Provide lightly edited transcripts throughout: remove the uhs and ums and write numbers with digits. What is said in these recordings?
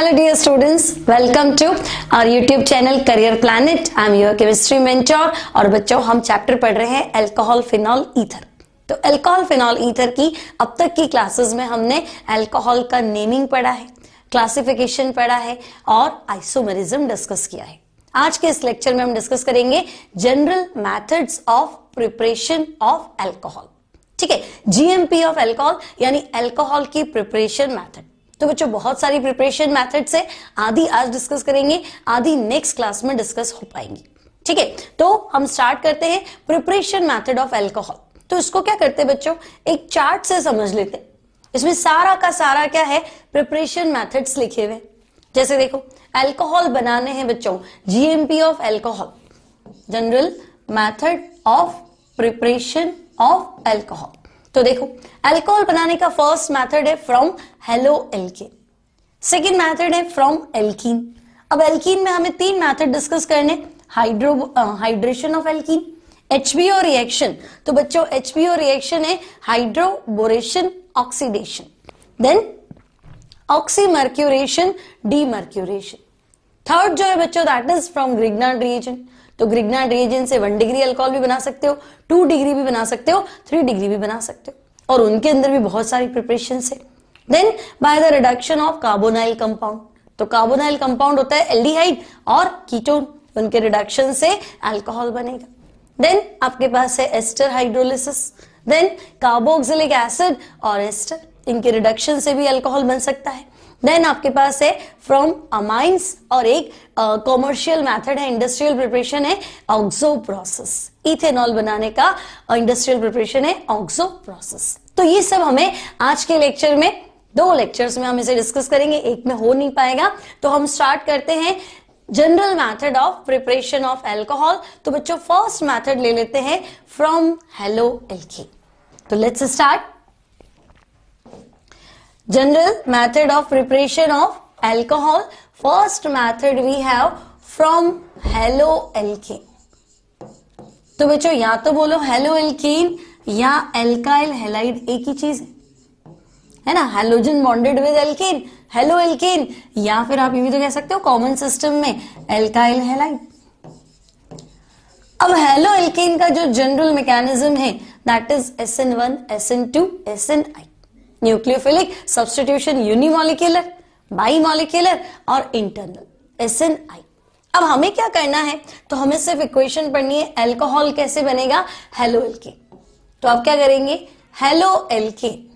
Hello dear students, welcome to our YouTube channel Career Planet. I am your chemistry mentor और बच्चों हम chapter पढ़ रहे हैं अल्कोहल फिनॉल ईथर। तो अल्कोहल फिनॉल ईथर की अब तक की क्लासेस में हमने अल्कोहल का नेमिंग पढ़ा है, क्लासिफिकेशन पढ़ा है और आइसोमेरिज्म डिस्कस किया है। आज के इस लेक्चर में हम डिस्कस करेंगे general methods of preparation of alcohol. ठीक है, जीएमपी ऑफ अल्कोहल यानी अल्कोहल की प्रिपरेशन मेथड। तो बच्चों बहुत सारी प्रिपरेशन मेथड्स है, आधी आज डिस्कस करेंगे, आधी नेक्स्ट क्लास में डिस्कस हो पाएंगी। ठीक है, तो हम स्टार्ट करते हैं प्रिपरेशन मेथड ऑफ अल्कोहल। तो इसको क्या करते हैं बच्चों, एक चार्ट से समझ लेते हैं। इसमें सारा का सारा क्या है, प्रिपरेशन मेथड्स लिखे हुए। जैसे देखो अल्कोहल बनाने हैं बच्चों, GMP of alcohol, general method of preparation of alcohol. तो देखो अल्कोहल बनाने का फर्स्ट मेथड है from halo alkane, second method है फ्रॉम एल्कीन। अब एल्कीन में हमें तीन मेथड डिस्कस करने, hydration of alkene, HBO reaction. तो बच्चों एचबीओ रिएक्शन है hydroboration oxidation, then oxymercuration demercuration. Third जो है बच्चों that is from Grignard reagent. तो ग्रिग्नार्ड रिएजेंट से 1 डिग्री अल्कोहल भी बना सकते हो, 2 डिग्री भी बना सकते हो, 3 डिग्री भी बना सकते हो और उनके अंदर भी बहुत सारी प्रिपरेशन है। Then by the reduction of carbonyl compound. तो कार्बोनाइल कंपाउंड होता है एल्डिहाइड और कीटोन, उनके रिडक्शन से अल्कोहल बनेगा। देन आपके पास है ester hydrolysis, then carboxylic acid और एस्टर, इनके रिडक्शन से भी अल्कोहल बन सकता है। देन आपके पास है फ्रॉम अमाइंस और एक कॉमर्शियल मेथड है, इंडस्ट्रियल प्रिपरेशन है ऑक्सो प्रोसेस। इथेनॉल बनाने का इंडस्ट्रियल प्रिपरेशन है ऑक्सो प्रोसेस। तो ये सब हमें आज के लेक्चर में, 2 लेक्चर्स में हम इसे डिस्कस करेंगे, एक में हो नहीं पाएगा। तो हम स्टार्ट करते हैं general method of preparation of alcohol. तो बच्चों फर्स्ट मेथड ले लेते हैं फ्रॉम हेलो एल्केन। तो let's start general method of preparation of alcohol. First method we have from haloalkane. तो बच्चों या तो बोलो हेलोएल्केन या एल्काइल हैलाइड एक ही चीज है ना, halogen bonded with alkane, haloalkane, या फिर आप ये भी तो कह सकते हो कॉमन सिस्टम में एल्काइल हैलाइड। अब हेलोएल्केन का जो जनरल मैकेनिज्म है that is SN1 SN2 SNI, nucleophilic substitution, unimolecular, bimolecular और इंटरनल SNI। अब हमें क्या करना है, तो हमें सिर्फ इक्वेशन पढ़नी है, अल्कोहल कैसे बनेगा, हेलोएल्केन। तो आप क्या करेंगे, हेलोएल्केन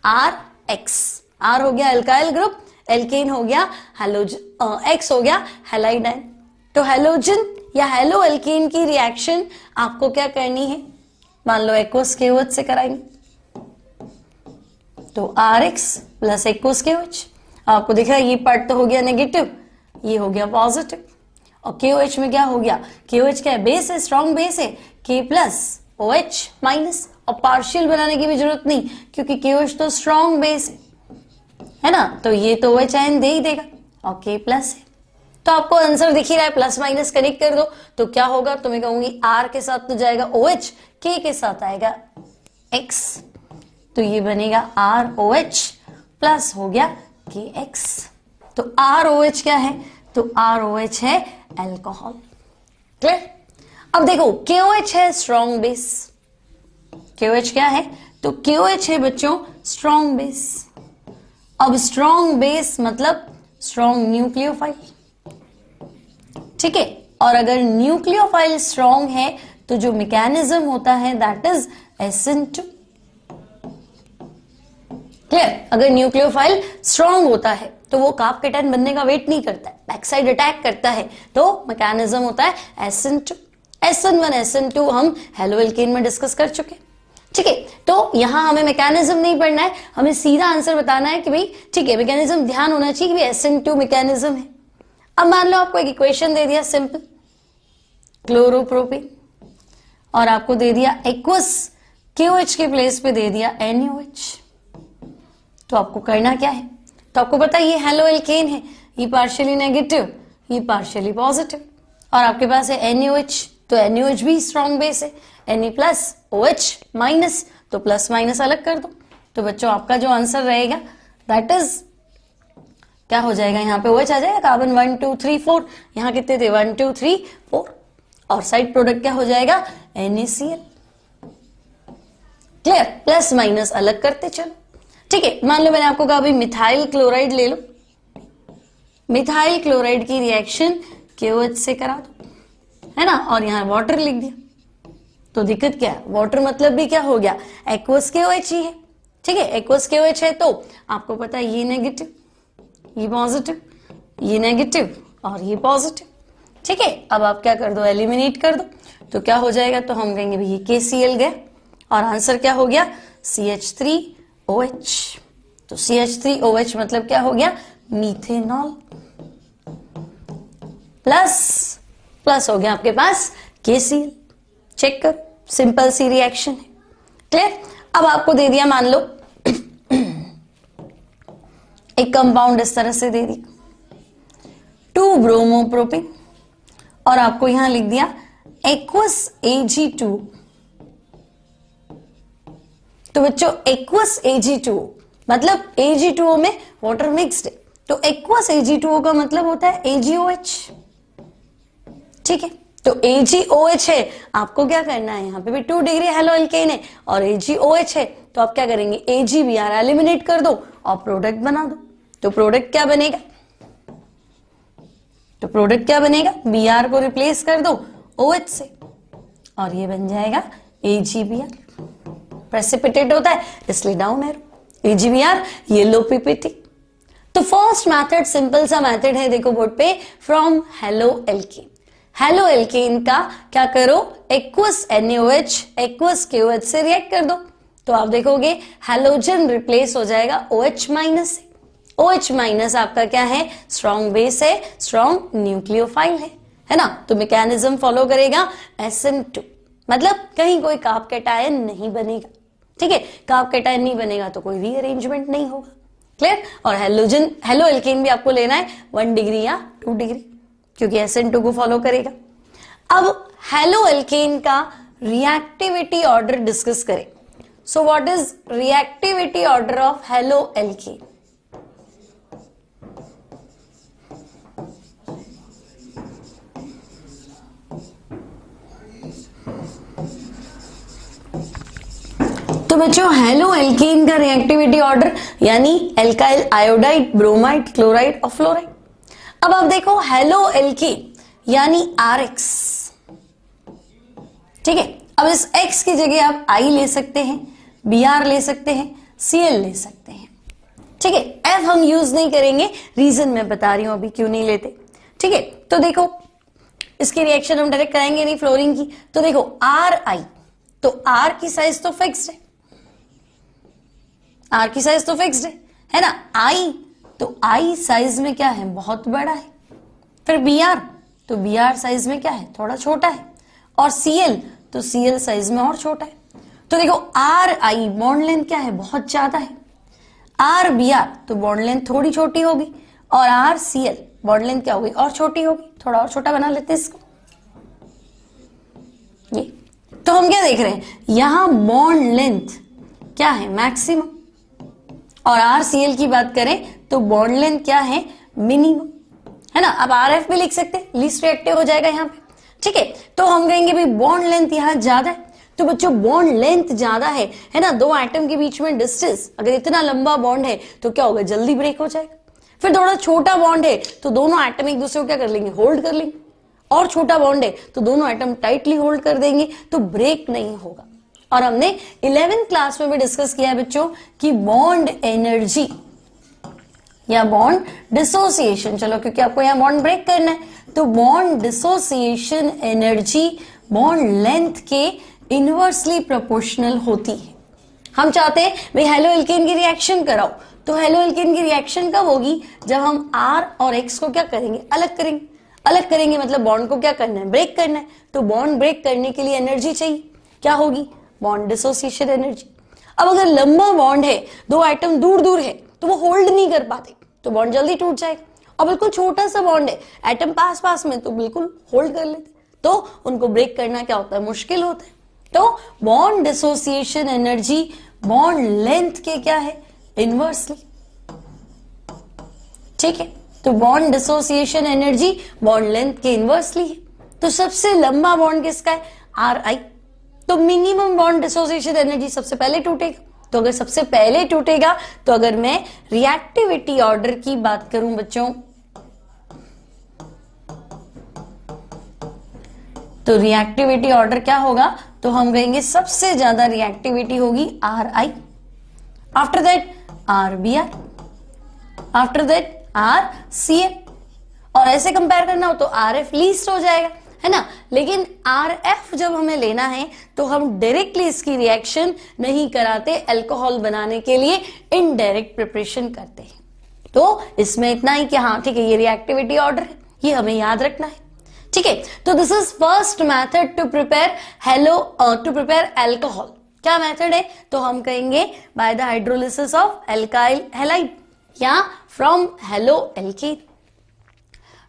RX, R हो गया अल्काइल ग्रुप, एल्केन हो गया हेलोजन, X हो गया हैलाइड आयन। तो हेलोजन या हेलोएल्केन की रिएक्शन आपको क्या करनी है, मान लो एक्वस KOH से कराएंगे, तो RX प्लस एक्वस KOH। आपको दिख रहा है ये पार्ट तो हो गया नेगेटिव, ये हो गया पॉजिटिव, और KOH में क्या हो गया, KOH क्या है, बेस है, स्ट्रॉन्ग बेस है, K प्लस OH माइनस, और पार्शियल बनाने की भी जरूरत नहीं क्योंकि KOH तो स्ट्रॉन्ग बेस है ना, तो ये तो OH आयन दे ही देगा और K प्लस है। तो आपको आंसर दिख ही रहा है, प्लस माइनस कनेक्ट कर दो तो क्या होगा, तो मैं कहूंगी R के साथ तो जाएगा OH, K के साथ आएगा X, तो ये बनेगा ROH प्लस हो गया KX। तो ROH क्या है, तो ROH है अल्कोहल। क्लियर। अब देखो KOH है स्ट्रॉन्ग बेस, KOH क्या है, तो KOH है बच्चों स्ट्रॉन्ग बेस। अब स्ट्रॉन्ग बेस मतलब स्ट्रॉन्ग न्यूक्लियोफाइल, ठीक है, और अगर न्यूक्लियोफाइल स्ट्रॉन्ग है तो जो मैकेनिज्म होता है दैट इज SN2। क्लियर। अगर न्यूक्लियोफाइल स्ट्रॉन्ग होता है तो वो कार्ब केटायन बनने का वेट नहीं करता है, बैकसाइड अटैक करता है, तो मैकेनिज्म होता है SN2। SN1 SN2 हम हेलोएल्केन में डिस्कस कर चुके, ठीक है। तो यहां हमें मैकेनिज्म नहीं पढ़ना है, हमें सीधा आंसर बताना है कि भाई ठीक है, मैकेनिज्म ध्यान होना चाहिए कि भाई SN2 मैकेनिज्म है। अब मान लो आपको एक इक्वेशन दे दिया सिंपल, क्लोरोप्रोपेन, और आपको दे दिया एक्वस KOH के प्लेस पे दे दिया NaOH। तो आपको करना क्या है, तो आपको पता है ये हेलोएल्केन है, ये पार्शियली नेगेटिव, ये पार्शियली पॉजिटिव, और आपके पास है NaOH, तो NaOH भी स्ट्रॉन्ग बेस है, Na प्लस OH माइनस, तो प्लस माइनस अलग कर दो। तो बच्चों आपका जो आंसर रहेगा दैट इज क्या हो जाएगा, यहाँ पे OH आ जाएगा, कार्बन 1 2 3 4, यहाँ कितने थे 1 2 3 4, और साइड प्रोडक्ट क्या हो जाएगा NaCl। क्लियर, प्लस माइनस अलग करते चलो। ठीक है, मान लो मैंने आपको कहा भाई मिथाइल क्लोराइड ले लो, मिथाइल क्लोराइड की रिएक्शन KOH से करा दो, है ना, और यहां वाटर लिख दिया, तो दिक्कत क्या है, वाटर मतलब भी क्या हो गया एक्वस KOH ही है। ठीक है, एक्वस KOH है तो आपको पता है ये नेगेटिव, ये पॉजिटिव, ये नेगेटिव और ये पॉजिटिव। ठीक है, अब आप क्या कर दो, एलिमिनेट कर दो, तो क्या हो जाएगा, तो हम कहेंगे भाई ये KCl गया और आंसर क्या हो गया CH3OH। तो CH3OH मतलब क्या हो गया मीथेनॉल, प्लस प्लस हो गया आपके पास KCl। चेक कर, सिंपल सी रिएक्शन है। क्लियर, अब आपको दे दिया मान लो एक कंपाउंड इस तरह से दे दिया 2 ब्रोमोप्रोपिन और आपको यहां लिख दिया एक्वस Ag2। तो बच्चों एक्वस Ag2 मतलब Ag2O में वाटर मिक्स्ड है, तो एक्वस Ag2O का मतलब होता है AgOH। ठीक है, तो AgOH है, आपको क्या करना है, यहां पे भी 2 डिग्री हेलो एल्केन है और AgOH है, तो आप क्या करेंगे AgBr एलिमिनेट कर दो और प्रोडक्ट बना दो। तो प्रोडक्ट क्या बनेगा, तो प्रोडक्ट क्या बनेगा, Br को रिप्लेस कर दो OH से और ये बन जाएगा AgBr। प्रेसिपिटेट होता है इसलिए down arrow, AgBr yellow PPT। तो फर्स्ट मेथड सिंपल सा मेथड है, देखो बोर्ड पे, from halo alkane. Halo alkane का क्या करो, एक्वस NaOH एक्वस KOH से रिएक्ट कर दो, तो आप देखोगे हेलोजन रिप्लेस हो जाएगा OH माइनस से। OH माइनस आपका क्या है, स्ट्रॉन्ग बेस है, स्ट्रॉन्ग न्यूक्लियोफाइल है ना, तो मैकेनिज्म फॉलो करेगा SN2, मतलब कहीं कोई कार्ब कैटायन नहीं बनेगा। ठीक है, कार्ब कैटायन नहीं बनेगा तो कोई रीअरेंजमेंट नहीं होगा। क्लियर, और हेलोजन हेलो एल्केन भी आपको लेना है 1 डिग्री या 2 डिग्री, क्योंकि SN2 को फॉलो करेगा। अब हेलो एल्केन का रिएक्टिविटी ऑर्डर डिस्कस करें। So what is reactivity order of halo alkane? तो बच्चों हेलो एल्केन का रिएक्टिविटी ऑर्डर यानी एल्काइल आयोडाइड, ब्रोमाइड, क्लोराइड और फ्लोराइड। अब आप देखो हेलो एल्केन यानी RX। ठीक है, अब इस X की जगह आप I ले सकते हैं, Br ले सकते हैं, Cl ले सकते हैं। ठीक है, F हम यूज नहीं करेंगे, रीजन मैं बता रही हूं अभी क्यों नहीं लेते। ठीक है, तो देखो इसकी रिएक्शन हम डायरेक्ट कराएंगे नहीं फ्लोरीन की, तो देखो Ri, तो R की साइज तो फिक्स्ड है, R की साइज तो फिक्स्ड है ना, I, तो I साइज में क्या है, बहुत बड़ा है। फिर Br, तो Br साइज में क्या है, थोड़ा छोटा है, और Cl, तो Cl साइज में और छोटा है। तो देखो Ri बॉन्ड लेंथ क्या है, बहुत ज्यादा है, Rbr तो बॉन्ड लेंथ थोड़ी छोटी होगी, और RCl बॉन्ड लेंथ क्या होगी, और छोटी होगी। थोड़ा और छोटा बना लेते हैं इसको, ये। तो हम क्या देख रहे हैं, यहां बॉन्ड लेंथ क्या है, मैक्सिमम, और RCl की बात करें तो बॉन्ड लेंथ क्या है, मिनिमम, है ना। अब RF भी लिख सकते हैं, लीस्ट रिएक्टिव हो जाएगा यहाँ पे। ठीक है, तो हम कहेंगे भाई बॉन्ड लेंथ यहाँ ज्यादा है, तो बच्चों बॉन्ड लेंथ ज्यादा है ना, 2 एटम के बीच में डिस्टेंस अगर इतना लंबा बॉन्ड है तो क्या होगा, जल्दी ब्रेक हो जाएगा। फिर थोड़ा छोटा बॉन्ड है तो दोनों एटम एक दूसरे को क्या कर लेंगे, होल्ड कर लेंगे, और छोटा बॉन्ड है तो दोनों एटम टाइटली होल्ड कर देंगे, तो ब्रेक नहीं होगा। और हमने 11th क्लास में भी डिस्कस किया है बच्चों कि बॉन्ड एनर्जी या बॉन्ड डिसोसिएशन, चलो क्योंकि आपको यहां बॉन्ड ब्रेक करना है, तो bond dissociation energy bond length के इनवर्सली प्रोपोर्शनल होती है। हम चाहते हैं भाई हेलो एल्केन की रिएक्शन कराओ, तो हेलो एल्केन की रिएक्शन कब होगी, जब हम R और X को क्या करेंगे, अलग करेंगे। अलग करेंगे मतलब बॉन्ड को क्या करना है, ब्रेक करना है। तो बॉन्ड ब्रेक करने के लिए एनर्जी चाहिए, क्या होगी, बॉन्ड डिसोसिएशन एनर्जी। अब अगर लंबा बॉन्ड है, 2 एटम दूर दूर है, तो वो होल्ड नहीं कर पाते, तो बॉन्ड जल्दी टूट जाएगा। और बिल्कुल छोटा सा बॉन्ड है, एटम पास पास में, तो बिल्कुल होल्ड कर लेते, तो उनको ब्रेक करना क्या होता है, मुश्किल होता है। तो bond dissociation energy bond length के क्या है, इनवर्सली। ठीक है, तो bond dissociation energy bond length के इनवर्सली है। तो सबसे लंबा बॉन्ड किसका है? आर आई। तो मिनिमम बॉन्ड डिसोसिएशन एनर्जी सबसे पहले टूटेगा। तो अगर सबसे पहले टूटेगा तो अगर मैं रिएक्टिविटी ऑर्डर की बात करूं बच्चों, तो रिएक्टिविटी ऑर्डर क्या होगा? तो हम कहेंगे सबसे ज्यादा रिएक्टिविटी होगी R I, after that R B R, after that R C M, और ऐसे कंपेयर करना हो तो आर एफ लीस्ट हो जाएगा, है ना। लेकिन आर एफ जब हमें लेना है तो हम डायरेक्टली इसकी रिएक्शन नहीं कराते, अल्कोहल बनाने के लिए इनडायरेक्ट प्रिपरेशन करते हैं। तो इसमें इतना ही कि हाँ ठीक है, ये रिएक्टिविटी ऑर्डर है, ये हमें याद रखना है, ठीक है। तो this is first method to prepare alcohol. क्या मेथड है? तो हम कहेंगे by the hydrolysis of alkyl halide या from hello alkane.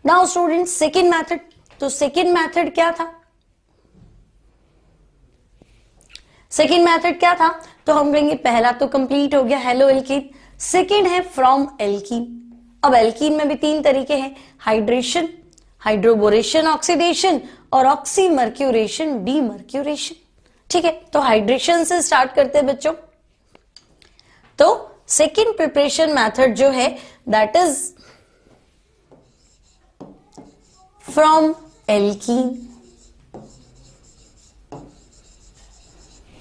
Now student second method, तो सेकेंड मेथड क्या था? सेकेंड मेथड क्या था? तो हम कहेंगे पहला तो कंप्लीट हो गया हेलो एल्कीन, सेकेंड है फ्रॉम एल्कीन। अब एल्कीन में भी तीन तरीके हैं, हाइड्रेशन, हाइड्रोबोरेशन ऑक्सीडेशन और ऑक्सीमर्क्यूरेशन डीमर्क्यूरेशन, ठीक है। तो हाइड्रेशन से स्टार्ट करते हैं बच्चों। तो सेकेंड प्रिपरेशन मेथड जो है दैट इज फ्रॉम एल्कीन,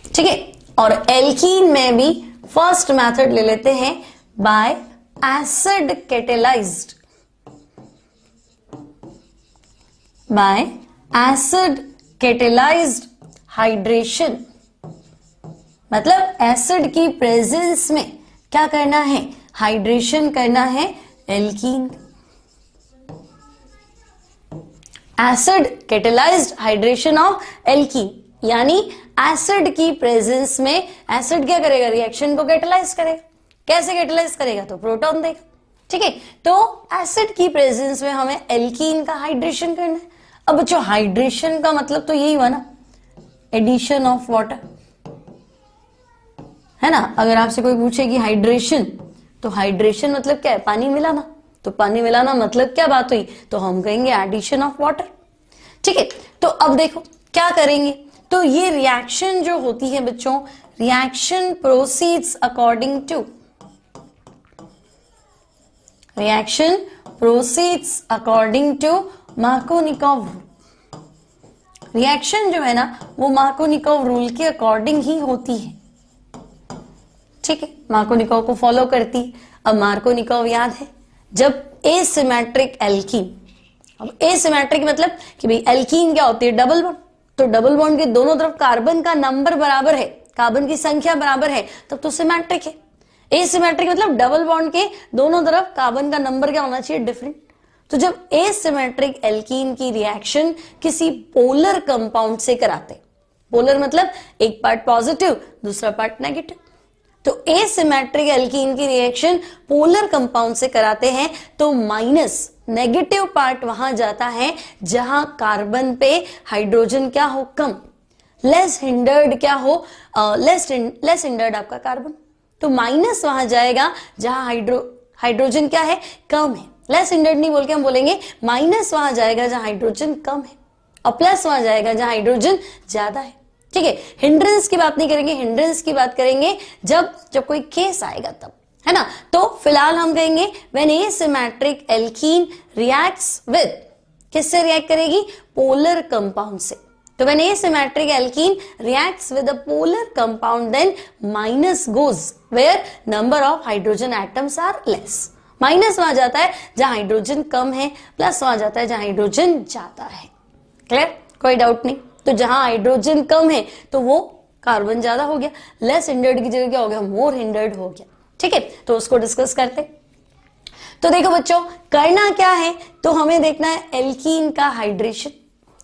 ठीक है। और एल्कीन में भी फर्स्ट मेथड ले लेते हैं bye acid catalysed, bye acid catalysed hydration. मतलब एसिड की प्रेजेंस में क्या करना है? हाइड्रेशन करना है alkene. Acid catalysed hydration of alkene, यानी एसिड की प्रेजेंस में एसिड क्या करेगा? रिएक्शन को कैटेलाइज करेगा। कैसे कैटेलाइज करेगा? तो प्रोटॉन देगा, ठीक है। तो एसिड की प्रेजेंस में हमें एल्कीन का हाइड्रेशन करना है। अब बच्चों हाइड्रेशन का मतलब तो यही हुआ ना, एडिशन ऑफ वाटर, है ना। अगर आपसे कोई पूछे कि हाइड्रेशन, तो हाइड्रेशन मतलब क्या है? पानी मिलाना। तो पानी मिलाना मतलब क्या बात हुई? तो हम कहेंगे एडिशन ऑफ वाटर, ठीक है। तो अब देखो क्या करेंगे, तो ये रिएक्शन जो होती है बच्चों, reaction proceeds according to, reaction proceeds according to Markovnikov rule. Reaction जो है ना वो मार्कोनिकोव रूल के अकॉर्डिंग ही होती है, ठीक है। मार्कोनिकोव को फॉलो करती है। अब मार्कोनिकोव याद है, जब एसिमेट्रिक एल्कीन, अब एसिमेट्रिक मतलब कि भाई एल्कीन क्या होती है? Double bond. तो डबल बॉन्ड के दोनों तरफ कार्बन का नंबर बराबर है, कार्बन की संख्या बराबर है, तब तो सिमेट्रिक है। एसिमेट्रिक मतलब डबल बॉन्ड के दोनों तरफ कार्बन का नंबर क्या होना चाहिए? डिफरेंट। तो जब एसिमेट्रिक एल्कीन की रिएक्शन किसी पोलर कंपाउंड से कराते, पोलर मतलब एक पार्ट पॉजिटिव दूसरा पार्ट नेगेटिव, तो एसिमेट्रिक एल्कीन की रिएक्शन पोलर कंपाउंड से कराते हैं तो माइनस नेगेटिव पार्ट वहां जाता है जहां कार्बन पे हाइड्रोजन क्या हो? कम, लेस हिंडर्ड क्या हो? लेस हिंडर्ड आपका कार्बन। तो माइनस वहां जाएगा जहां हाइड्रोजन क्या है? कम है। लेस हिंडर्ड नहीं बोल के हम बोलेंगे माइनस वहां जाएगा जहां हाइड्रोजन कम है, और प्लस वहां जाएगा जहां हाइड्रोजन ज्यादा है, ठीक है। हिंड्रेंस की बात नहीं करेंगे, हिंड्रेंस की बात करेंगे जब कोई केस आएगा तब, है ना। तो फिलहाल हम कहेंगे when asymmetric alkene reacts with, किससे रिएक्ट करेगी? पोलर कंपाउंड से। तो when asymmetric alkene reacts with a polar compound then minus goes where number of hydrogen atoms are less. Minus वहां जाता है जहां हाइड्रोजन कम है, प्लस वहां जाता है जहां हाइड्रोजन ज्यादा है। क्लियर? कोई डाउट नहीं। तो जहां हाइड्रोजन कम है तो वो कार्बन ज्यादा हो गया, लेस हिंडर्ड की जगह क्या हो गया? मोर हिंडर्ड हो गया, ठीक है। तो उसको डिस्कस करते। तो देखो बच्चों करना क्या है, तो हमें देखना है एल्कीन का हाइड्रेशन।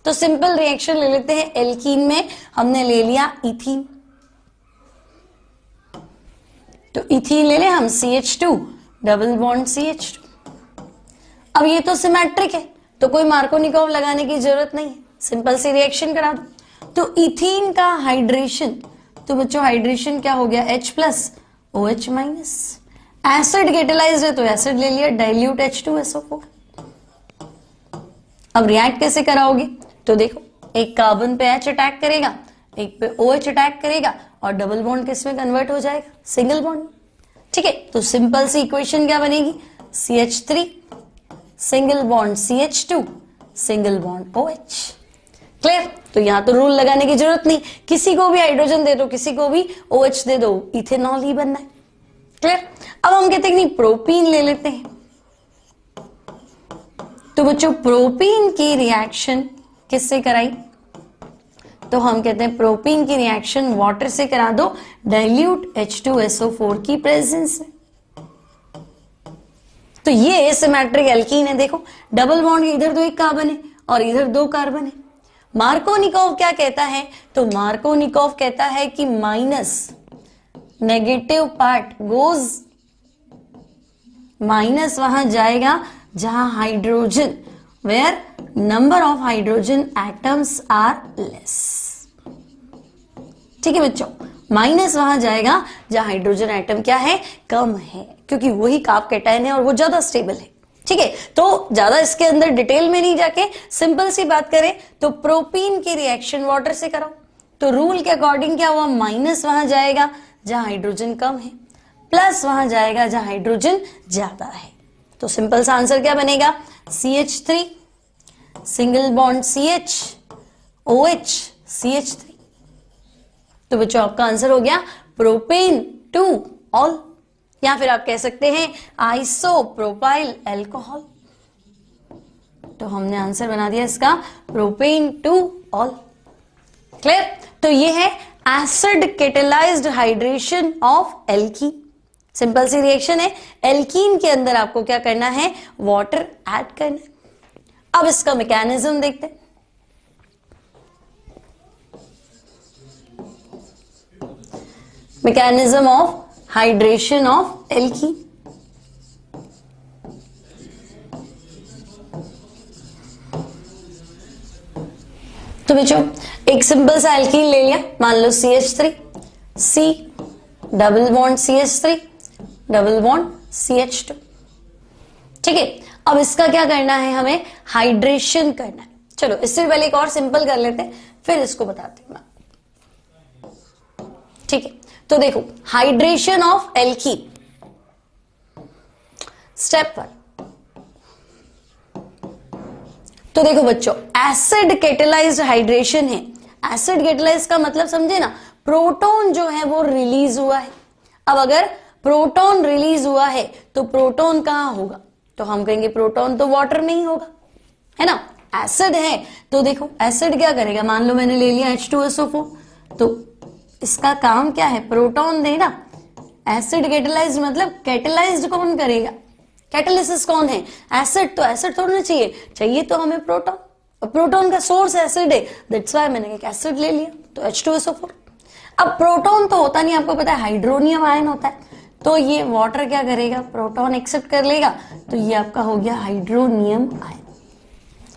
तो सिंपल रिएक्शन ले लेते हैं। एल्कीन में हमने ले लिया इथीन, तो इथीन ले ले हम CH2 डबल बॉन्ड CH2। अब ये तो सिमेट्रिक है तो कोई मार्कोनिकोव लगाने की जरूरत नहीं है, सिंपल सी रिएक्शन करा दो। तो इथीन का हाइड्रेशन, तो बच्चों हाइड्रेशन क्या हो गया? H plus OH minus. Acid catalysed है तो एसिड ले लिया, डाइल्यूट H2SO4। अब रिएक्ट कैसे कराओगे? तो देखो, एक कार्बन पे H अटैक करेगा, एक पे OH अटैक करेगा और डबल बॉन्ड किस में कन्वर्ट हो जाएगा? Single bond. ठीक है, तो सिंपल सी इक्वेशन क्या बनेगी? CH3 single bond CH2 single bond OH। Clear? तो यहां तो रूल लगाने की जरूरत नहीं, किसी को भी हाइड्रोजन दे दो, किसी को भी OH दे दो, इथेनॉल ही बनना है। क्लियर? अब हम कहते हैं कि नहीं, प्रोपीन ले लेते हैं। तो बच्चों प्रोपीन की रिएक्शन किससे कराई? तो हम कहते हैं प्रोपीन की रिएक्शन वाटर से करा दो, डाइल्यूट H2SO4 की प्रेजेंस में। तो ये एसिमेट्रिक एल्कीन है। देखो, डबल बॉन्ड इधर तो एक कार्बन है और इधर दो कार्बन है। मार्कोनिकोव क्या कहता है? तो मार्कोनिकोव कहता है कि minus negative part goes, minus वहां जाएगा जहां hydrogen, where number of hydrogen atoms are less. ठीक है बच्चों, माइनस वहां जाएगा जहां हाइड्रोजन एटम क्या है? कम है, क्योंकि वही कार्ब कैटायन है और वो ज्यादा स्टेबल है। ठीक है, तो ज्यादा इसके अंदर डिटेल में नहीं जाके सिंपल सी बात करें तो प्रोपीन की रिएक्शन वाटर से कराओ। तो रूल के अकॉर्डिंग क्या हुआ? माइनस वहां जाएगा जहां हाइड्रोजन कम है, प्लस वहां जाएगा जहां हाइड्रोजन ज्यादा है। तो सिंपल सा आंसर क्या बनेगा? CH3 single bond CH OH CH3। तो बच्चों आपका आंसर हो गया प्रोपेन 2 ऑल, या फिर आप कह सकते हैं आइसोप्रोपाइल अल्कोहल। तो हमने आंसर बना दिया इसका प्रोपेन 2 ऑल। क्लियर? तो ये है acid catalysed hydration of alkene. Simple सी रिएक्शन है, एल्कीन के अंदर आपको क्या करना है? वाटर ऐड करना है। अब इसका मैकेनिज्म देखते हैं। Mechanism of hydration of alkene. तो बच्चों एक सिंपल सा एल्कीन ले लिया, मान लो CH3 C double bond CH3 double bond CH2। ठीक है, अब इसका क्या करना है? हमें हाइड्रेशन करना है। चलो इससे पहले एक और सिंपल कर लेते हैं, फिर इसको बताती हूं मैं। ठीक है, तो देखो हाइड्रेशन ऑफ एल्कीन, स्टेप 1। तो देखो बच्चों, एसिड कैटेलाइज्ड हाइड्रेशन है। एसिड कैटेलाइज का मतलब समझे ना, प्रोटॉन जो है वो रिलीज हुआ है। अब अगर प्रोटॉन रिलीज हुआ है तो प्रोटॉन कहां होगा? तो हम कहेंगे प्रोटॉन तो वाटर में ही होगा, है ना। एसिड है तो देखो एसिड क्या करेगा? मान लो मैंने ले लिया H2SO4, तो इसका काम क्या है? प्रोटॉन देना। एसिड कैटेलाइज्ड मतलब कैटेलाइज्ड कौन करेगा? कैटालिसिस कौन है? एसिड। तो एसिड थोड़ा चाहिए तो हमें प्रोटॉन, और प्रोटॉन का सोर्स एसिड है, दैट्स व्हाई मैंने एक एसिड ले लिया, तो H2SO4। अब प्रोटॉन तो होता नहीं, आपको पता है हाइड्रोनियम आयन होता है, तो ये वाटर क्या करेगा? प्रोटॉन एक्सेप्ट कर लेगा, तो ये आपका हो गया हाइड्रोनियम आयन।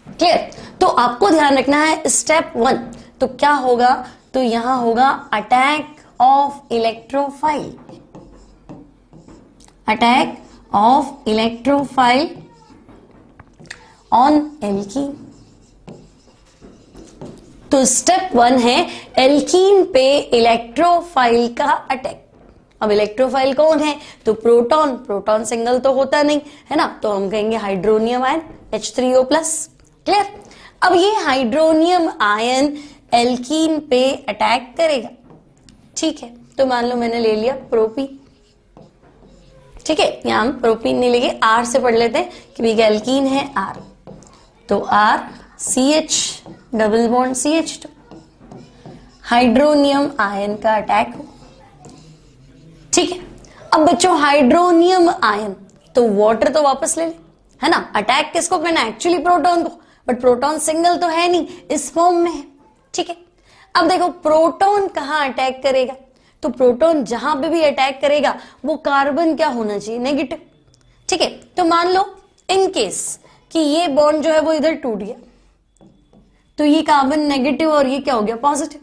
क्लियर? तो आपको ध्यान रखना है स्टेप 1, तो क्या होगा? तो यहां होगा attack of electrophile, attack of electrophile on alkene. तो स्टेप 1 है एल्कीन पे इलेक्ट्रोफाइल का अटैक। अब इलेक्ट्रोफाइल कौन है? तो प्रोटॉन। प्रोटॉन सिंगल तो होता नहीं है ना, तो हम कहेंगे हाइड्रोनियम आयन H3O+। क्लियर? अब ये हाइड्रोनियम आयन एल्कीन पे अटैक करेगा। ठीक है, तो मान लो मैंने ले लिया प्रोपीन। ठीक है, यहां हम प्रोपीन नहीं लेंगे, R से पढ़ लेते हैं कि भाई एल्कीन है R, तो R CH double bond CH2, hydronium ion का अटैक हो। ठीक है, अब बच्चों हाइड्रोनियम आयन तो वाटर तो वापस ले ले, है ना। अटैक किसको करना है? एक्चुअली प्रोटॉन को, बट प्रोटॉन सिंगल तो है नहीं, इस फॉर्म में है। ठीक है, अब देखो प्रोटॉन कहां अटैक करेगा? तो प्रोटॉन जहां पे भी अटैक करेगा वो कार्बन क्या होना चाहिए? नेगेटिव। ठीक है, तो मान लो इन केस कि ये बॉन्ड जो है वो इधर टूट गया, तो ये कार्बन नेगेटिव और ये क्या हो गया? पॉजिटिव।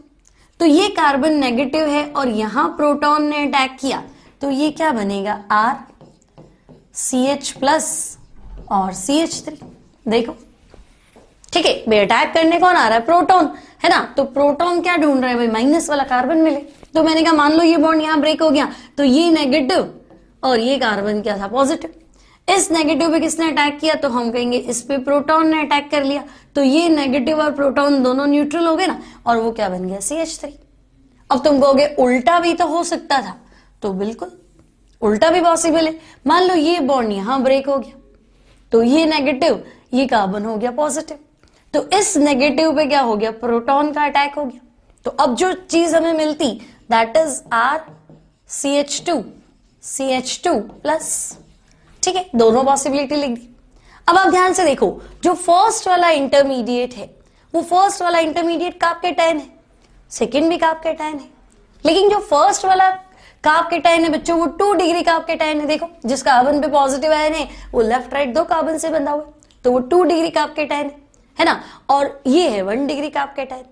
तो ये कार्बन नेगेटिव है और यहां प्रोटॉन ने अटैक किया, तो ये क्या बनेगा? R CH प्लस और CH3। देखो ठीक है भाई, अटैक करने कौन आ रहा है? प्रोटॉन, है ना। तो प्रोटॉन क्या ढूंढ रहे हैं भाई? माइनस वाला कार्बन मिले। तो मैंने कहा मान लो ये बॉन्ड यहां ब्रेक हो गया, तो ये नेगेटिव और ये कार्बन क्या था? पॉजिटिव। इस नेगेटिव पे किसने अटैक किया? तो हम कहेंगे इस पे प्रोटॉन ने अटैक कर लिया। तो ये नेगेटिव और प्रोटॉन दोनों न्यूट्रल हो गए ना, और वो क्या बन गया? CH3। अब तुम कहोगे उल्टा भी तो हो सकता था, तो बिल्कुल उल्टा भी पॉसिबल है। मान लो ये बॉन्ड यहां ब्रेक हो गया, तो ये नेगेटिव, ये कार्बन हो गया पॉजिटिव। तो इस नेगेटिव पे क्या हो गया? प्रोटॉन का अटैक हो गया। तो अब जो चीज हमें मिलती दैट इज CH2 प्लस। ठीक है, दोनों पॉसिबिलिटी लिख दी। अब आप ध्यान से देखो, जो फर्स्ट वाला इंटरमीडिएट है, वो फर्स्ट वाला इंटरमीडिएट कार्ब कैटायन है, सेकंड भी कार्ब कैटायन है। लेकिन जो फर्स्ट वाला कार्ब कैटायन है बच्चों, वो 2 डिग्री कार्ब कैटायन है। देखो जिस कार्बन पे पॉजिटिव आयन है वो लेफ्ट राइट 2 कार्बन से बंधा हुआ है, तो वो 2 डिग्री कार्ब कैटायन है ना। और ये है 1 डिग्री कार्ब कैटायन।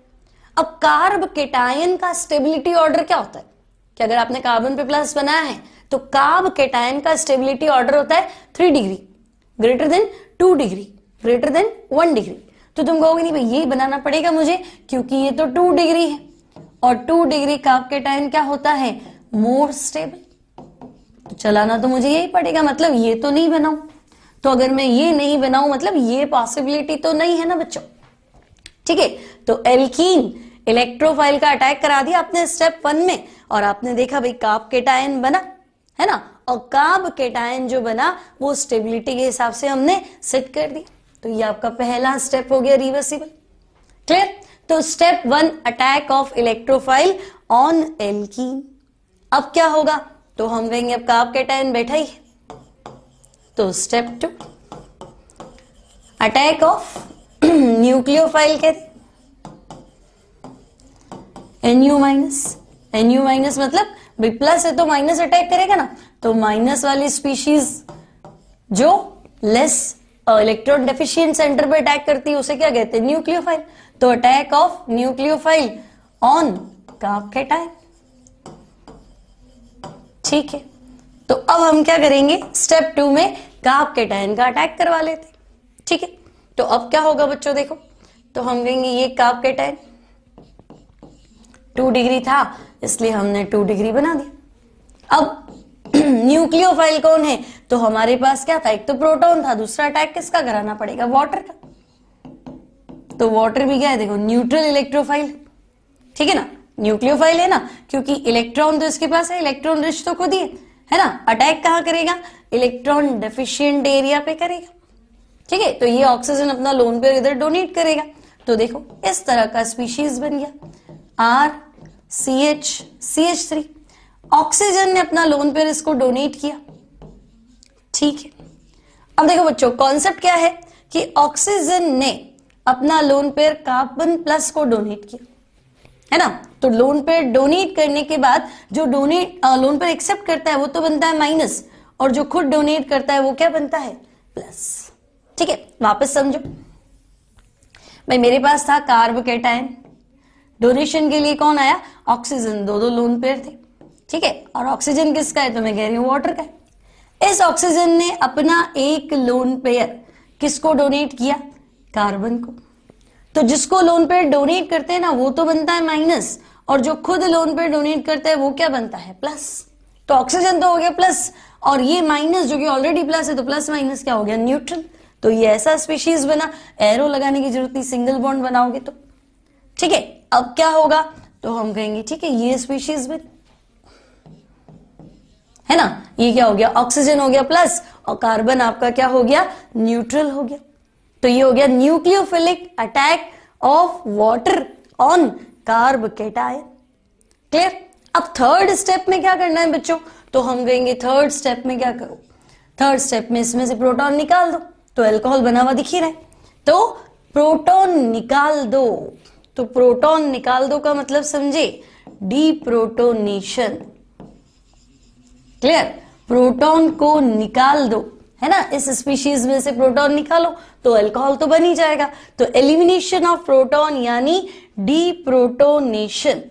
अब कार्ब कैटायन का स्टेबिलिटी ऑर्डर क्या होता है? कि अगर आपने कार्बन पे प्लस बनाया है तो कार्ब कैटायन का स्टेबिलिटी ऑर्डर होता है 3 degree, greater than 2 degree, greater than 1 degree. तो तुम कहोगे नहीं भाई ये बनाना पड़ेगा मुझे, क्योंकि ये तो 2 डिग्री है और 2 डिग्री कार्ब कैटायन क्या होता है? More stable. तो चलाना तो मुझे यही पड़ेगा, मतलब ये तो नहीं बनाऊं। तो अगर मैं ये नहीं बनाऊं मतलब ये पॉसिबिलिटी तो नहीं है ना बच्चों। ठीक है, तो एल्कीन इलेक्ट्रोफाइल का अटैक करा दिया आपने स्टेप 1 में, और आपने देखा भाई कार्ब कैटायन बना, है ना। और कार्ब कैटायन जो बना वो स्टेबिलिटी के हिसाब से हमने सेट कर दिया। तो ये आपका पहला स्टेप हो गया रिवर्सिबल। क्लियर? तो step 1 attack of electrophile on alkene. अब क्या होगा? तो हम कहेंगे अब कार्ब कैटायन बैठा ही है, तो स्टेप 2 अटैक ऑफ न्यूक्लियोफाइल कहते, NU माइनस मतलब भाई प्लस है तो माइनस अटैक करेगा ना। तो माइनस वाली स्पीशीज जो लेस इलेक्ट्रॉन डेफिशिएंट सेंटर पे अटैक करती है उसे क्या कहते हैं? न्यूक्लियोफाइल। तो attack of nucleophile on carb cation. ठीक है, तो अब हम क्या करेंगे? स्टेप 2 में कार्ब कैटायन का अटैक करवा लेते। ठीक है, तो अब क्या होगा बच्चों? देखो, तो हम कहेंगे ये कार्ब कैटायन 2 डिग्री था इसलिए हमने 2 डिग्री बना दिया। अब न्यूक्लियोफाइल कौन है? तो हमारे पास क्या था? एक तो प्रोटॉन था, दूसरा अटैक किसका कराना पड़ेगा? वाटर का। तो वाटर भी क्या है? देखो न्यूट्रल इलेक्ट्रोफाइल। ठीक है ना, न्यूक्लियोफाइल है ना, क्योंकि इलेक्ट्रॉन तो इसके पास है, इलेक्ट्रॉन रिच तो खुद ही है ना। अटैक कहां करेगा? इलेक्ट्रॉन डेफिशिएंट एरिया पे करेगा। ठीक है, तो ये ऑक्सीजन अपना लोन पेयर इधर डोनेट करेगा। तो देखो इस तरह का स्पीशीज बन गया RCH3। ऑक्सीजन ने अपना लोन पेयर इसको डोनेट किया। ठीक है, अब देखो बच्चों कॉन्सेप्ट क्या है कि ऑक्सीजन ने अपना लोन पेयर कार्बन प्लस को डोनेट किया, है ना। तो लोन पेयर डोनेट करने के बाद जो लोन पेयर एक्सेप्ट करता है वो तो बनता है माइनस, और जो खुद डोनेट करता है वो क्या बनता है? प्लस। ठीक है, वापस समझो भाई, मेरे पास था कार्ब कैटायन, डोनेशन के लिए कौन आया? ऑक्सीजन। 2 लोन पेयर थे। ठीक है, और ऑक्सीजन किसका है? तो मैं कह रही हूं वाटर का है। इस ऑक्सीजन ने अपना एक लोन पेयर किसको डोनेट किया? कार्बन को। तो जिसको लोन पेयर डोनेट करते हैं ना वो तो बनता है माइनस, और जो खुद लोन पेयर डोनेट करता है वो क्या बनता है? प्लस। तो ऑक्सीजन तो हो गया प्लस, और ये माइनस जो कि ऑलरेडी प्लस है, तो प्लस माइनस क्या हो गया? न्यूट्रल। तो ये ऐसा स्पीशीज बना, एरो लगाने की जरूरत नहीं, सिंगल बॉन्ड बनाओगे तो। ठीक है, अब क्या होगा? तो हम कहेंगे ठीक है ये स्पीशीज बनी, है ना। ये क्या हो गया? ऑक्सीजन हो गया प्लस, और कार्बन आपका क्या हो गया? न्यूट्रल हो गया। तो ये हो गया nucleophilic attack of water on carb cation. Clear? अब थर्ड स्टेप में क्या करना है बच्चों? तो हम कहेंगे थर्ड स्टेप में क्या करो? थर्ड स्टेप में इसमें से प्रोटॉन निकाल दो। तो अल्कोहल बना हुआ दिख ही रहा है, तो प्रोटॉन निकाल दो। तो प्रोटॉन निकाल दो का मतलब समझे? डीप्रोटोनेशन। क्लियर? प्रोटॉन को निकाल दो, है ना। इस स्पीशीज में से प्रोटॉन निकालो तो अल्कोहल तो बन ही जाएगा। तो एलिमिनेशन ऑफ प्रोटॉन यानी डीप्रोटोनेशन।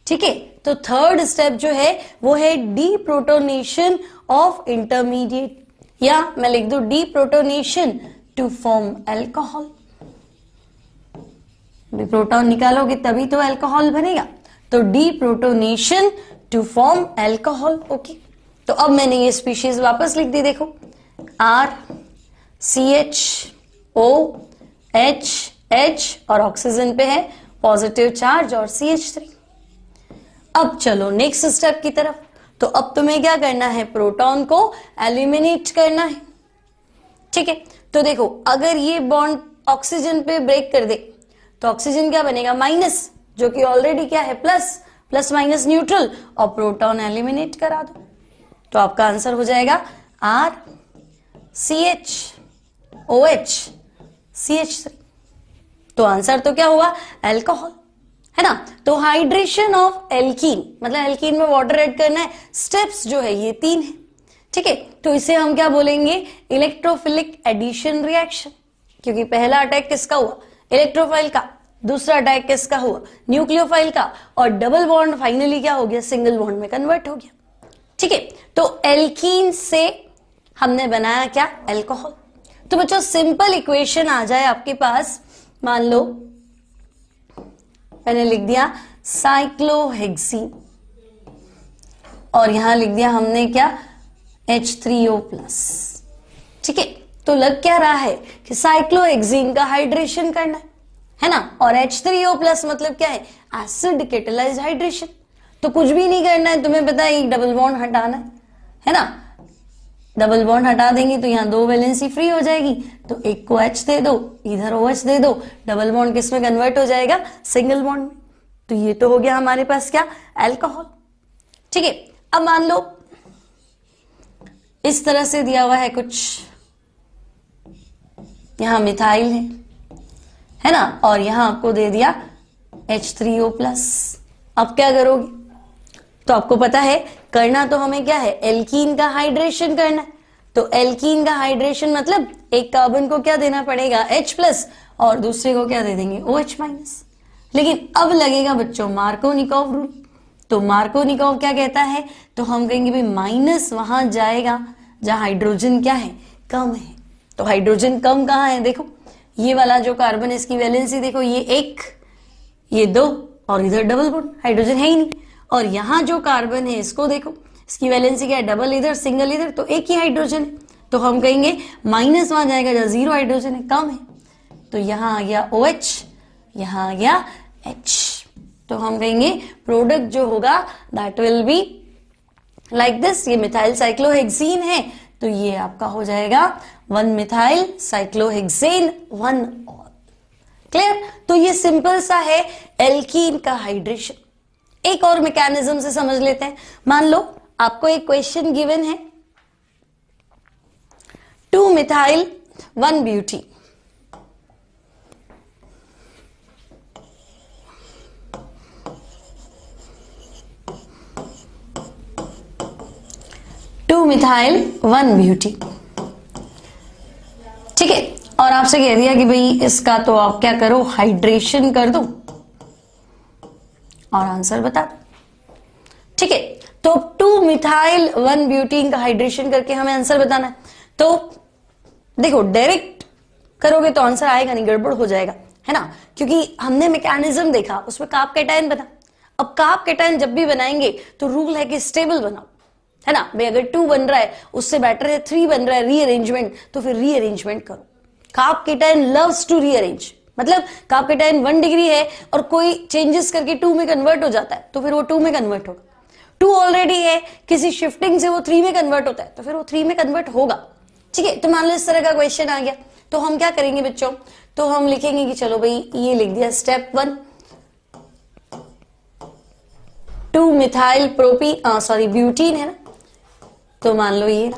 ठीक है, तो थर्ड स्टेप जो है वो है डीप्रोटोनेशन ऑफ इंटरमीडिएट, या मैं लिख दूं deprotonation to form alcohol. Proton निकालोगे तभी तो अल्कोहल बनेगा, तो deprotonation to form alcohol. Okay, तो अब मैंने ये स्पीशीज वापस लिख दी, देखो RCHOH और ऑक्सीजन पे है पॉजिटिव चार्ज और CH3। अब चलो नेक्स्ट स्टेप की तरफ। तो अब तुम्हें क्या करना है, प्रोटॉन को एलिमिनेट करना है। ठीक है, तो देखो अगर ये बॉन्ड ऑक्सीजन पे ब्रेक कर दे तो ऑक्सीजन क्या बनेगा, माइनस, जो कि ऑलरेडी क्या है प्लस, प्लस माइनस न्यूट्रल, और प्रोटॉन एलिमिनेट करा दो तो आपका आंसर हो जाएगा RCHOH CH3। तो आंसर तो क्या हुआ, अल्कोहल, है ना। तो हाइड्रेशन ऑफ एल्कीन, मतलब एल्कीन में वाटर ऐड करना है, स्टेप्स जो है ये 3 है। ठीक है, तो इसे हम क्या बोलेंगे, इलेक्ट्रोफिलिक एडिशन रिएक्शन, क्योंकि पहला अटैक किसका हुआ, इलेक्ट्रोफाइल का, दूसरा अटैक किसका हुआ, न्यूक्लियोफाइल का, और डबल बॉन्ड फाइनली क्या हो गया, सिंगल बॉन्ड में कन्वर्ट हो गया। ठीक है, तो एल्कीन से हमने बनाया क्या, अल्कोहल। तो बच्चों सिंपल इक्वेशन आ जाए आपके पास, मान लो मैंने लिख दिया साइक्लोहेक्सीन और यहां लिख दिया हमने क्या, H3O+। ठीक है, तो लग क्या रहा है कि साइक्लोहेक्सीन का हाइड्रेशन करना है ना, और H3O+ मतलब क्या है, एसिड कैटालाइज्ड हाइड्रेशन। तो कुछ भी नहीं करना है, तुम्हें पता है एक डबल बॉन्ड हटाना है ना, डबल बॉन्ड हटा देंगे तो यहाँ 2 वैलेंसी फ्री हो जाएगी, तो एक को H दे दो, इधर OH दे दो, डबल बॉन्ड किस में कन्वर्ट हो जाएगा, सिंगल बॉन्ड में। तो ये तो हो गया हमारे पास क्या, अल्कोहल। ठीक है, अब मान लो इस तरह से दिया हुआ है कुछ, यहां मिथाइल है ना, और यहां आपको दे दिया H3O+। अब क्या करोगे, तो आपको पता है करना तो हमें क्या है, एल्कीन का हाइड्रेशन करना है। तो एल्कीन का हाइड्रेशन मतलब एक कार्बन को क्या देना पड़ेगा, H+ और दूसरे को क्या दे देंगे, OH-। लेकिन अब लगेगा बच्चों मार्कोनिकोव रूल। तो मार्कोनिकोव क्या कहता है, तो हम कहेंगे भाई माइनस वहां जाएगा जहां हाइड्रोजन क्या है, कम है। तो हाइड्रोजन कम कहां है, देखो ये वाला जो कार्बन, इसकी वैलेंसी देखो, ये 1, ये 2 और इधर डबल बॉन्ड, हाइड्रोजन है ही नहीं। और यहां जो कार्बन है इसको देखो, इसकी वैलेंसी क्या है, डबल इधर सिंगल इधर, तो एक ही हाइड्रोजन है। तो हम कहेंगे माइनस वहां जाएगा जहां 0 हाइड्रोजन है, कम है। तो यहां आ गया OH, यहां आ गया H। तो हम कहेंगे प्रोडक्ट जो होगा that will be like this. ये मिथाइल साइक्लोहेक्सीन है तो ये आपका हो जाएगा 1 मिथाइल साइक्लोहेक्सेन 1 ऑल। क्लियर। तो ये सिंपल सा है एल्कीन का हाइड्रेशन। एक और मैकेनिज्म से समझ लेते हैं। मान लो आपको एक क्वेश्चन गिवन है 2 मिथाइल 1 ब्यूटी, मिथाइल 1 ब्यूटी, ठीक है। और आपसे कह दिया कि भाई इसका तो आप क्या करो, हाइड्रेशन कर दो और आंसर बता दो, ठीक है। तो 2 मिथाइल 1 ब्यूटीन का हाइड्रेशन करके हमें आंसर बताना है। तो देखो डायरेक्ट करोगे तो आंसर आएगा नहीं, गड़बड़ हो जाएगा, है ना, क्योंकि हमने मैकेनिज्म देखा उसमें कार्ब कैटायन बना। अब कार्ब कैटायन जब भी बनाएंगे तो रूल है कि स्टेबल बनाओ, है ना भाई। अगर 2 बन रहा है उससे बेटर है 3 बन रहा है रीअरेंजमेंट, तो फिर रीअरेंजमेंट करो। Carbocation loves to rearrange, मतलब कार्ब कैटायन 1 डिग्री है और कोई चेंजेस करके 2 में कन्वर्ट हो जाता है तो फिर वो 2 में कन्वर्ट होगा। 2 ऑलरेडी है, किसी शिफ्टिंग से वो 3 में कन्वर्ट होता है तो फिर वो 3 में कन्वर्ट होगा, ठीक है। तो मान लो इस तरह का क्वेश्चन आ गया तो हम क्या करेंगे बच्चों, तो हम लिखेंगे कि चलो भाई ये लिख दिया स्टेप 1 2 मिथाइल ब्यूटीन है ना, तो मान लो ये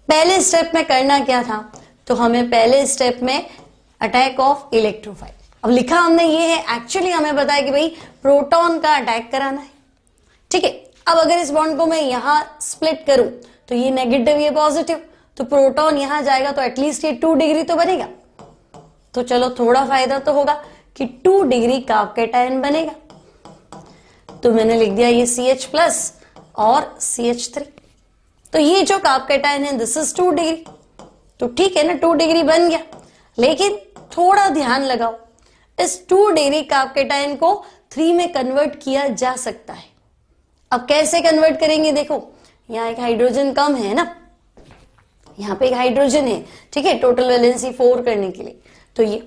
पहले स्टेप में करना क्या था, तो हमें पहले स्टेप में अटैक ऑफ इलेक्ट्रोफाइल। अब लिखा हमने ये है, एक्चुअली हमें पता है कि भाई प्रोटॉन का अटैक कराना है, ठीक है। अब अगर इस बॉन्ड को मैं यहां स्प्लिट करूं तो ये नेगेटिव ये पॉजिटिव, तो प्रोटॉन यहां जाएगा तो एटलीस्ट ये 2 डिग्री तो बनेगा। तो चलो थोड़ा फायदा तो होगा कि 2 डिग्री कार्ब कैटायन बनेगा। तो मैंने लिख दिया ये CH प्लस और CH3। तो ये जो कार्ब कैटायन है दिस इज 2 डिग्री, तो ठीक है ना, 2 डिग्री बन गया। लेकिन थोड़ा ध्यान लगाओ, इस 2 डिग्री कार्ब कैटायन को 3 में कन्वर्ट किया जा सकता है। अब कैसे कन्वर्ट करेंगे, देखो यहाँ एक हाइड्रोजन कम है ना, यहाँ पे एक हाइड्रोजन है, ठीक है, टोटल वैलेंसी 4 करने के लिए। तो ये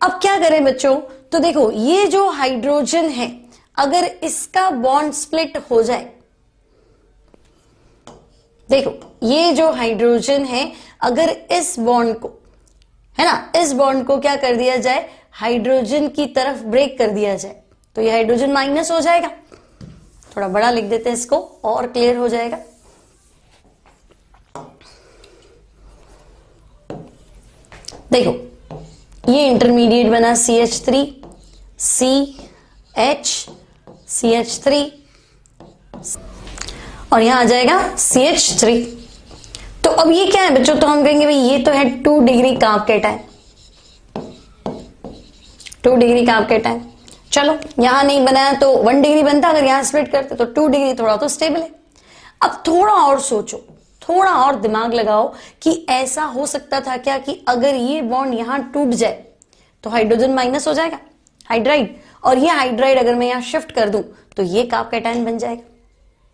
अब क्या करें बच्चों, तो देखो ये जो हाइड्रोजन है अगर इसका बॉन्ड स्प्लिट हो जाए, देखो ये जो हाइड्रोजन है अगर इस बॉन्ड को, है ना, इस बॉन्ड को क्या कर दिया जाए, हाइड्रोजन की तरफ ब्रेक कर दिया जाए, तो ये हाइड्रोजन माइनस हो जाएगा। थोड़ा बड़ा लिख देते हैं इसको और क्लियर हो जाएगा। देखो ये इंटरमीडिएट बना CH3 CH CH3 और यहां आ जाएगा CH3। तो अब ये क्या है बच्चों, तो हम कहेंगे भाई ये तो है 2 degree carb cation, 2 degree carb cation. चलो यहां नहीं बनाया तो 1 डिग्री बनता, अगर यहां स्प्लिट करते तो 2 डिग्री, थोड़ा तो स्टेबल है। अब थोड़ा और सोचो, थोड़ा और दिमाग लगाओ कि ऐसा हो सकता था क्या कि अगर ये बॉन्ड यहां टूट जाए तो हाइड्रोजन माइनस हो जाएगा, हाइड्राइड, और ये हाइड्राइड अगर मैं यहां शिफ्ट कर दूं तो ये कार्ब कैटायन बन जाएगा।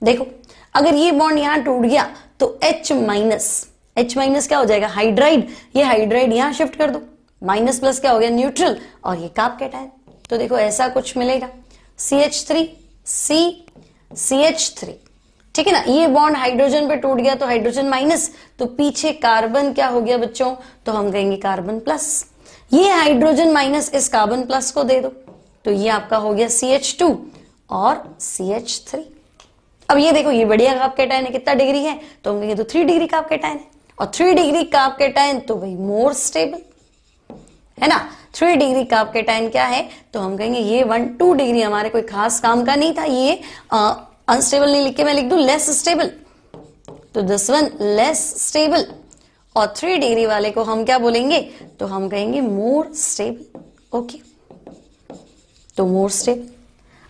देखो अगर ये बॉन्ड यहां टूट गया तो H माइनस क्या हो जाएगा, हाइड्राइड, ये हाइड्राइड यहां शिफ्ट कर दो, माइनस प्लस क्या हो गया, न्यूट्रल, और ये कार्ब कैटायन। तो देखो ऐसा कुछ मिलेगा, CH3 CH3, ठीक है ना। ये बॉन्ड हाइड्रोजन पे टूट गया तो हाइड्रोजन माइनस, तो पीछे कार्बन क्या हो गया बच्चों, तो हम कहेंगे कार्बन प्लस। ये हाइड्रोजन माइनस इस कार्बन प्लस को दे दो, तो ये आपका हो गया CH2 और CH3। अब ये देखो ये बढ़िया कार्ब कैटायन है, कितना डिग्री है, तो हम कहेंगे तो 3 डिग्री कार्ब कैटायन है, और 3 डिग्री कार्ब कैटायन तो भाई मोर स्टेबल है ना। 3 डिग्री कार्ब कैटायन क्या है, तो हम कहेंगे ये 2 डिग्री हमारे कोई खास काम का नहीं था, ये अनस्टेबल नहीं लिख के मैं लिख दूं लेस स्टेबल, तो दिस वन लेस स्टेबल, और 3 डिग्री वाले को हम क्या बोलेंगे, तो हम कहेंगे मोर स्टेबल। ओके, तो मोर स्टेबल।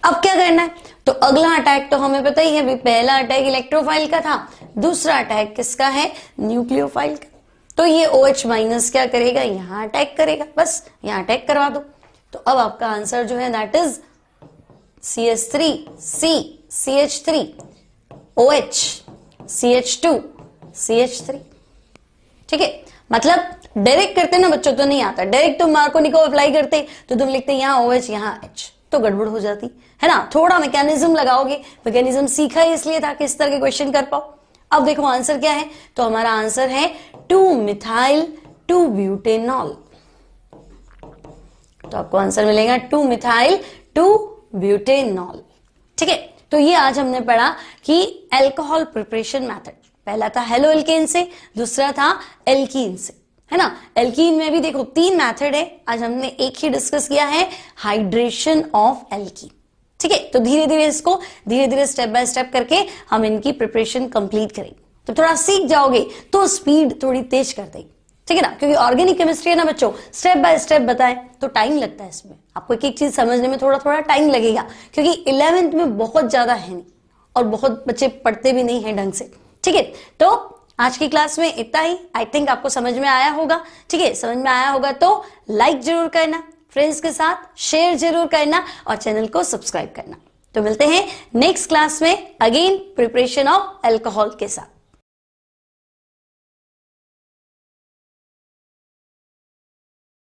अब क्या करना है, तो अगला अटैक तो हमें पता ही है भी, पहला अटैक इलेक्ट्रोफाइल का था, दूसरा अटैक किसका है, न्यूक्लियोफाइल का। तो ये OH माइनस क्या करेगा, यहां अटैक करेगा, बस यहां अटैक करवा दो। तो अब आपका आंसर जो है that is CH3 CH3 OH CH2 CH3, ठीक है। मतलब डायरेक्ट करते ना बच्चों तो नहीं आता, डायरेक्ट तुम मार्कोनी को अप्लाई करते तो तुम लिखते यहां OH यहां H, तो गड़बड़ हो जाती है ना। थोड़ा मैकेनिज्म लगाओगे, मैकेनिज्म सीखा ही इसलिए था कि इस तरह के क्वेश्चन कर पाओ। अब देखो आंसर क्या है, तो हमारा आंसर है 2-मिथाइल 2-ब्यूटेनॉल। तो आपको आंसर मिलेगा 2-मिथाइल 2-ब्यूटेनॉल, ठीक है। तो ये आज हमने पढ़ा कि अल्कोहल प्रिपरेशन मेथड, पहला था हेलो एल्केन से, दूसरा था एल्कीन से, है ना। एल्कीन में भी देखो 3 मेथड है, आज हमने एक ही डिस्कस किया है, हाइड्रेशन ऑफ एल्कीन, ठीक है। तो धीरे धीरे इसको धीरे धीरे स्टेप बाय स्टेप करके हम इनकी प्रिपरेशन कंप्लीट करेंगे, तो थोड़ा सीख जाओगे तो स्पीड थोड़ी तेज कर देगी, ठीक है ना। क्योंकि ऑर्गेनिक केमिस्ट्री है ना बच्चों, स्टेप बाय स्टेप बताएं तो टाइम लगता है इसमें, आपको एक एक चीज समझने में थोड़ा थोड़ा टाइम लगेगा, क्योंकि 11th में बहुत ज्यादा है नहीं और बहुत बच्चे पढ़ते भी नहीं है ढंग से, ठीक है। तो आज की क्लास में इतना ही, आई थिंक आपको समझ में आया होगा, ठीक है। समझ में आया होगा तो लाइक जरूर करना, फ्रेंड्स के साथ शेयर जरूर करना और चैनल को सब्सक्राइब करना। तो मिलते हैं नेक्स्ट क्लास में अगेन प्रिपरेशन ऑफ अल्कोहल के साथ।